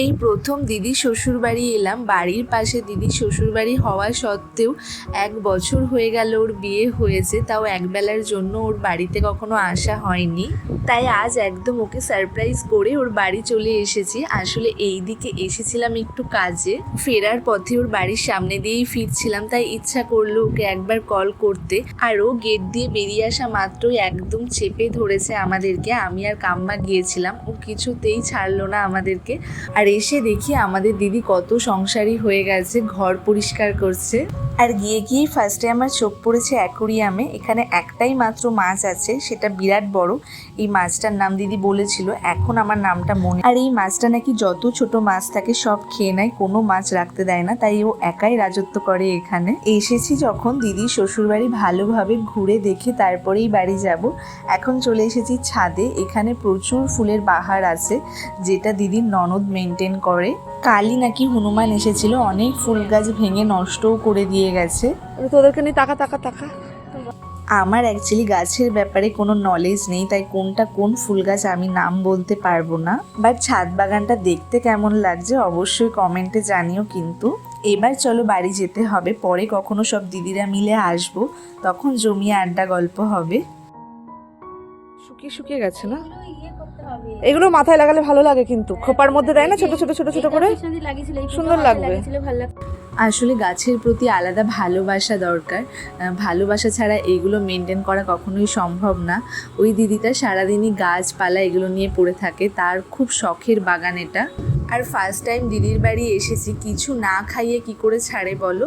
এই প্রথম দিদির শ্বশুরবাড়ি এলাম। বাড়ির পাশে দিদির শ্বশুরবাড়ি হওয়া সত্ত্বেও 1 বছর হয়ে গেল ওর বিয়ে হয়েছে, তাও একবেলার জন্য ওর বাড়িতে কখনো আসা হয়নি। তাই আজ একদম ওকে সারপ্রাইজ করে ওর বাড়ি চলে এসেছি। আসলে এই দিকে এসেছিলাম একটু কাজে, ফেরার পথে ওর বাড়ির সামনে দিয়েই ফিরছিলাম, তাই ইচ্ছা করলো ওকে একবার কল করতে। আর ও গেট দিয়ে বেরিয়ে আসা মাত্রই একদম চেপে ধরেছে আমাদেরকে। আমি আর কাম্মা গিয়েছিলাম, ও কিছুতেই ছাড়লো না আমাদেরকে। আর এসে দেখি আমাদের দিদি কত সংসারী হয়ে গেছে, ঘর পরিষ্কার করছে। আর গিয়েই ফার্স্টে আমার চোখ পড়েছে অ্যাকোরিয়ামে। এখানে একটাই মাত্র মাছ আছে, সেটা বিরাট বড়। এই মাছটার নাম দিদি বলেছিল, এখন আমার নামটা মনে। আর এই মাছটা নাকি যত ছোট মাছ থাকে সব খেয়ে নেয়, কোনো মাছ রাখতে দেয় না, তাই ও একাই রাজত্ব করে এখানে। এসেছি যখন দিদির শ্বশুরবাড়ি ভালোভাবে ঘুরে দেখে তারপরেই বাড়ি যাব। এখন চলে এসেছি ছাদে। এখানে প্রচুর ফুলের বাহার আছে, যেটা দিদির ননদ মেনটেন করে। কালই নাকি হনুমান এসেছিল, অনেক ফুল গাছ ভেঙে নষ্টও করে দিয়ে গেছে। তোদেরকে নিয়ে টাকা টাকা টাকা। আমার অ্যাকচুয়ালি গাছের ব্যাপারে কোনো নলেজ নেই, তাই কোনটা কোন ফুল গাছ আমি নাম বলতে পারবো না। বাট ছাদ বাগানটা দেখতে কেমন লাগছে অবশ্যই কমেন্টে জানিও। কিন্তু এবার চলো বাড়ি যেতে হবে, পরে কখনো সব দিদিরা মিলে আসবো, তখন জমিয়ে আড্ডা গল্প হবে। শুকিয়ে শুকিয়ে গেছে না, এগুলো মাথায় লাগালে ভালো লাগে, কিন্তু খোপার মধ্যে দেয় না ছোট ছোট ছোট ছোট করে, সুন্দর লাগবে। আসলে গাছের প্রতি আলাদা ভালোবাসা দরকার, ভালোবাসা ছাড়া এগুলো মেনটেন করা কখনোই সম্ভব না। ওই দিদিটা সারাদিনই গাছপালা এগুলো নিয়ে পড়ে থাকে, তার খুব শখের বাগান এটা। আর ফার্স্ট টাইম দিদির বাড়ি এসেছি, কিছু না খাইয়ে কি করে ছাড়ে বলো।